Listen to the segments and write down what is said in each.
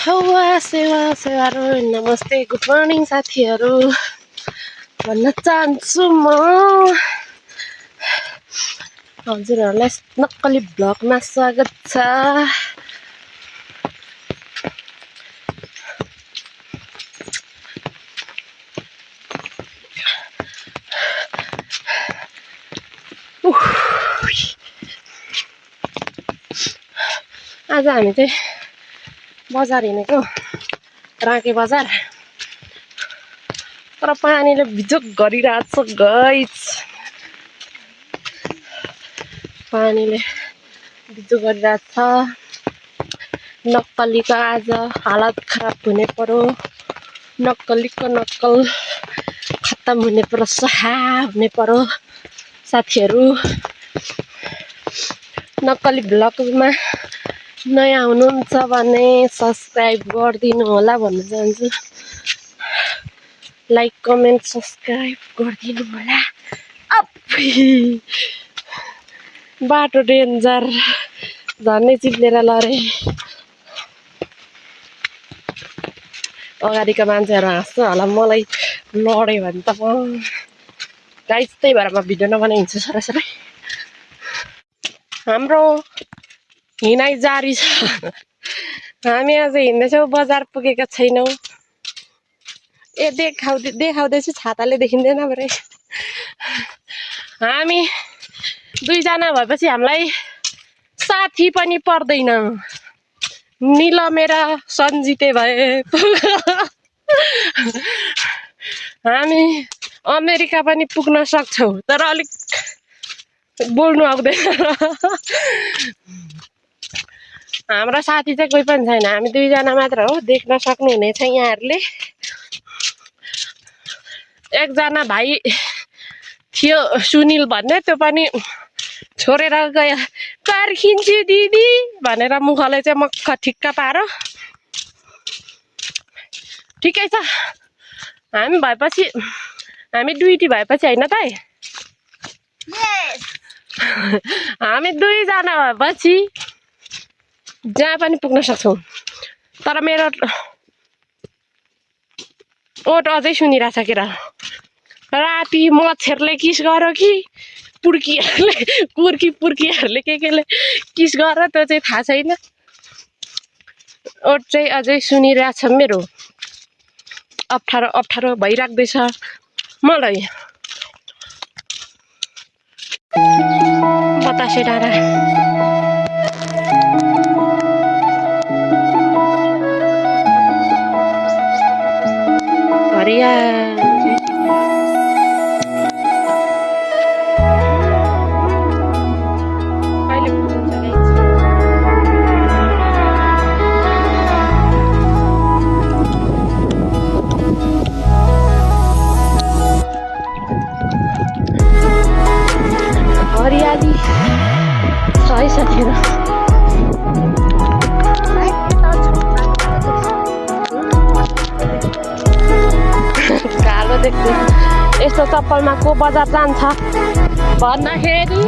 हवा सेवा सेवाहरू नमस्ते गुड मर्निङ साथीहरू भन्न चाहन्छु म हजुरहरूलाई नक्कली भ्लगमा स्वागत छ। आज हामी चाहिँ बजार हिँडेको राँके बजार, तर पानीले भिजोक गरिरहेछ गाइस, पानीले भिजोक गरिरहेछ। नक्कलीको आज हालत खराब हुने पर्यो, नक्कलीको नक्कल खत्तम हुने पर्यो, सहा हुने पर्यो साथीहरू। नक्कली भ्लगमा नयाँ हुनुहुन्छ भने सब्सक्राइब गरिदिनु होला भन्न चाहन्छु। लाइक कमेन्ट सब्सक्राइब गरिदिनु होला। बाटो डेन्जर, झन्डै चिप्लेर लरे। अगाडिका मान्छेहरू हाँस्छ होला मलाई लड्यो भने त गाइस, त्यही भएर म भिडियो नबनाइ हिँड्छु सरासरै। हाम्रो हिँडाइ जारी छ। हामी आज हिँड्दैछौँ, बजार पुगेका छैनौँ। देखाउँदैछु, छाताले देखिँदैन भरे। हामी दुईजना भएपछि हामीलाई साथी पनि पर्दैन। निलमेर सन्जिते भए हामी अमेरिका पनि पुग्न सक्छौँ, तर अलिक बोल्नु आउँदैन। हाम्रो साथी चाहिँ कोही पनि छैन, हामी दुईजना मात्र हो। देख्न सक्नुहुनेछ यहाँहरूले। एकजना भाइ थियो सुनिल भन्ने, त्यो पनि छोडेर गयो। पर्खिन्छु दिदी भनेर मुखले चाहिँ मक्ख ठिक्क पारो। ठिकै छ, हामी भएपछि, हामी दुईटी भएपछि होइन त। हामी दुईजना भएपछि जहाँ पनि पुग्न सक्छौँ। तर मेरो ओठ अझै सुनिरहेछ के र। राति मच्छरले किस गर्यो कि पुर्कीहरूले केले किस गर्यो त्यो चाहिँ थाहा छैन। ओठ चाहिँ अझै सुनिरहेछ मेरो। अप्ठ्यारो भइराख्दैछ मलाई। बतासे डाँडा हरिया हरियाली छ है साथीहरू। कालो देख्दै यस्तो चप्पलमा को बजार जान्छ भन्दाखेरि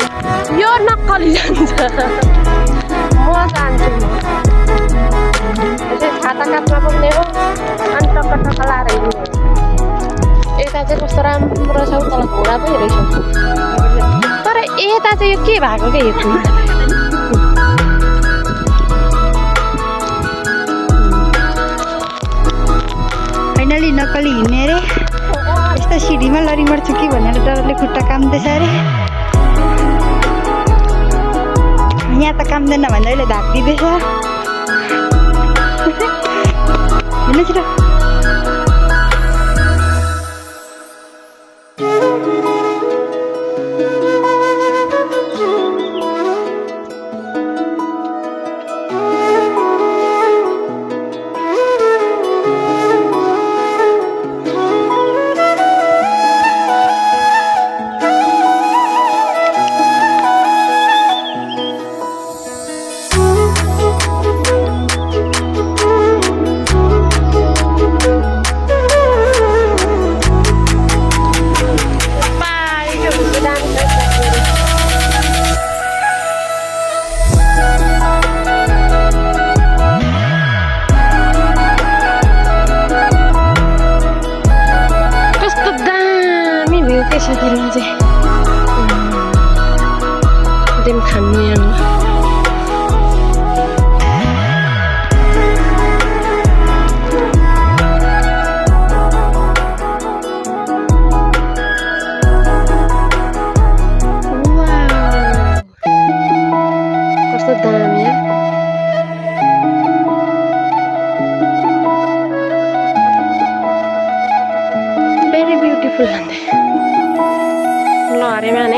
यो नक्कली जान्छ। म जान्छु, यसै छाता काट्न पुग्ने हो अनि टक्क लाएर हिँड्ने। यता चाहिँ कस्तो राम्रो छ, तल घोडा पनि रहेछ। तर यता चाहिँ यो के भएको क्या, यो फाइनली नक्कली हिँड्ने अरे। यस्तो सिँढीमा लडिमर्छु कि भनेर डरले खुट्टा काम्दैछ अरे। यहाँ त काम्दैन भन्दा अहिले धाक दिँदैछ। हिँड्नु छिटो।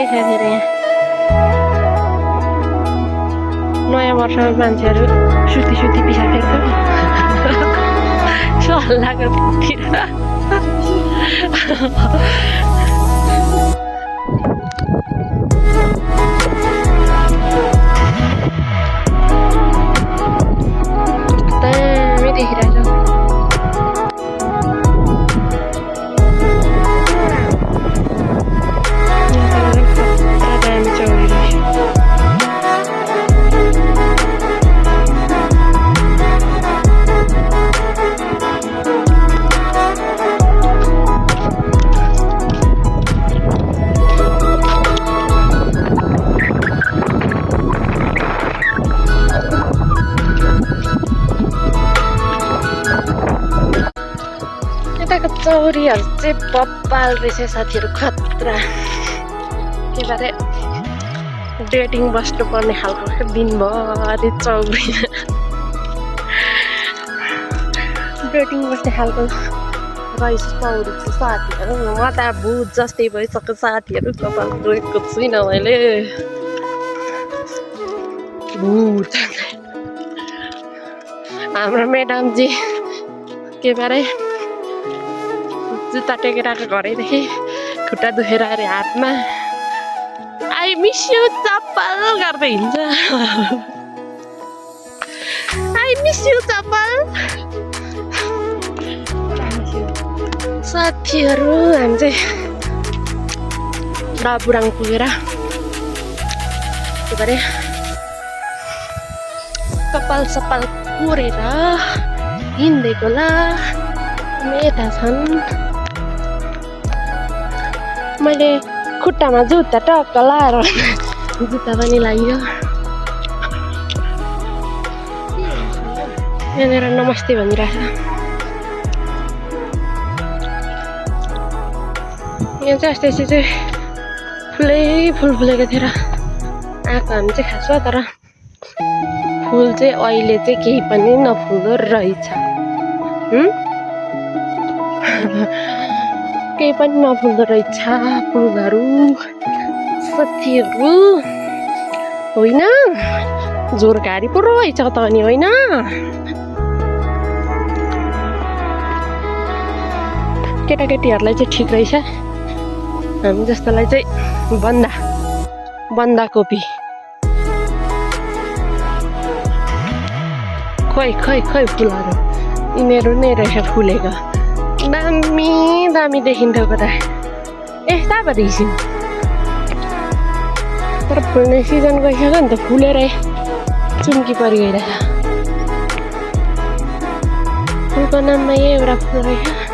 साथीहरू यहाँ नयाँ वर्षमा मान्छेहरू सुती पिसा फेर्छ सल्लाहको तिर दामी देखिरहेछ दामी चौरी रहेछ यताको चौरीहरू चाहिँ बब्बाल रहेछ साथीहरू खतरा के बारे डेटिङ बस्नुपर्ने खालको दिनभरि चौरी डेटिङ बस्ने खालको रहेछ चौरी चाहिँ साथीहरू म त भूत जस्तै भइसक्यो साथीहरू कपाल रोएको छुइनँ मैले भूत हाम्रो म्याडमजी के बारे जुत्ता टेकेर आएको घरैदेखि खुट्टा दुखेर अरे हातमा आई मिस यु चप्पल गर्दै हिँड्छ आई मिस यु चप्पल साथीहरू हामी चाहिँ डाबुराङ पुगेर के अरे कपाल सपाल कोरेर हिँडेको ला मेटा छन् मैले खुट्टामा जुत्ता टक्क लाएर जुत्ता पनि लाग्यो यहाँनिर नमस्ते भनिरहेछ यहाँ चाहिँ अस्ति चाहिँ फुल फुलेको थिएर आएको हामी चाहिँ खासमा तर फुल चाहिँ अहिले चाहिँ केही पनि नफुल्दो रहेछ केही पनि नफुल्दो रहेछ फुलहरू साथीहरू होइन जोरकारी पो रहेछ त अनि होइन केटाकेटीहरूलाई चाहिँ ठिक रहेछ हामी जस्तोलाई चाहिँ बन्दाकोपी खोइ फुलहरू यिनीहरू नै रहेछ फुलेको दामी देखिन्थ्यो कता यस्ता पो देखिन् तर फुल्ने सिजन गइसक्यो नि त फुलेर चुम्की परि गइरहेछ फुलको नाममा यही एउटा फुल रहेछ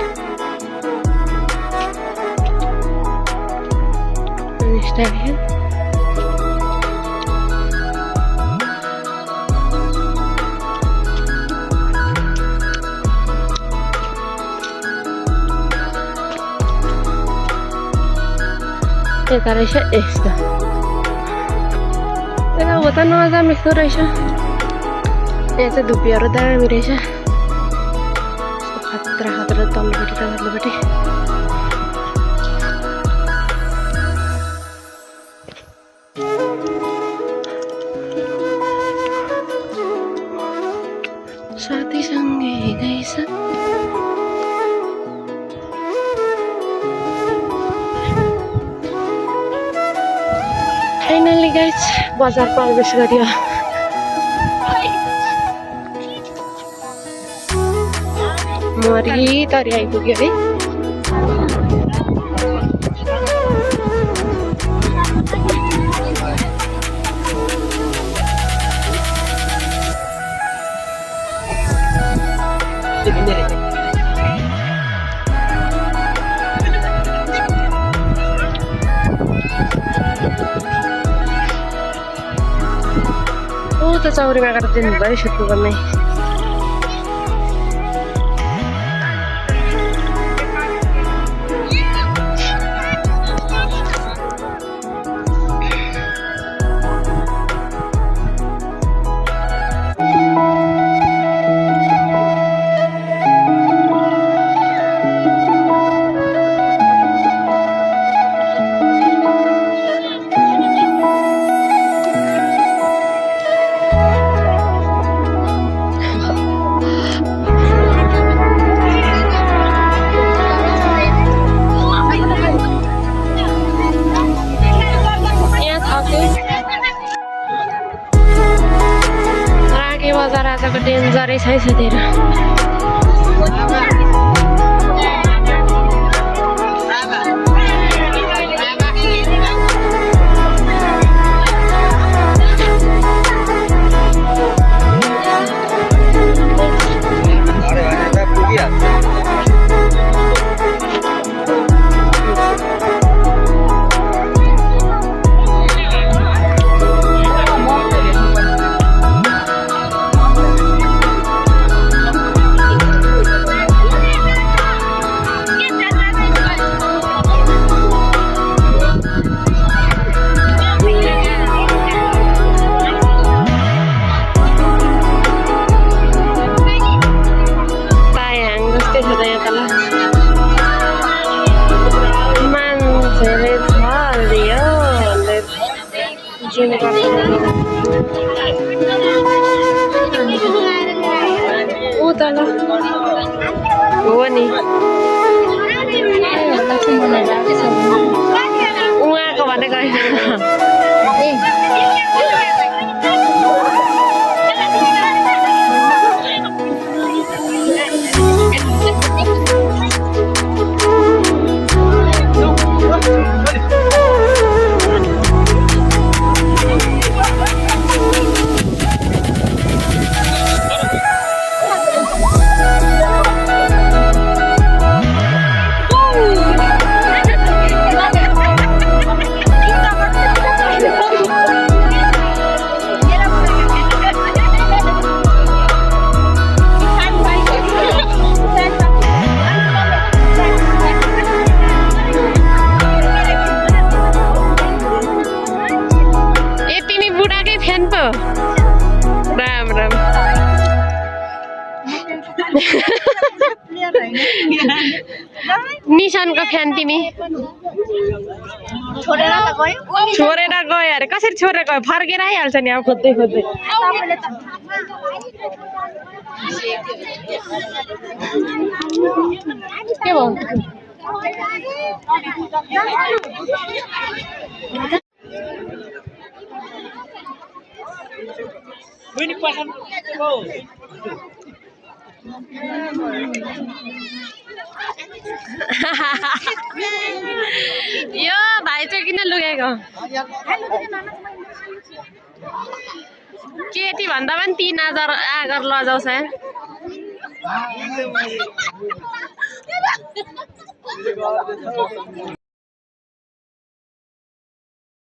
यता रहेछ यस्तो यता हो त नजाम यस्तो रहेछ यहाँ चाहिँ धुपीहरू दामी रहेछ खतरा तल्लोपट्टि र माथिल्लोपट्टि साथीसँगै गइस फाइनली गाइज बजार प्रवेश गरियो मरी तरी आइपुग्यो है त चौरीमा गएर दिनुभयो सुत्नु पर्ने गरेछ है साथीहरु तल हो नि उहाँको भनेको राम राम निशानको फ्यान तिमी छोडेर गयो अरे कसरी छोडेर गयो फर्केर आइहाल्छ नि अब खोज्दै खोज्दै के भयो यो भाइ चाहिँ किन लुगेको केटी भन्दा पनि 3000 आगर लजाउँछ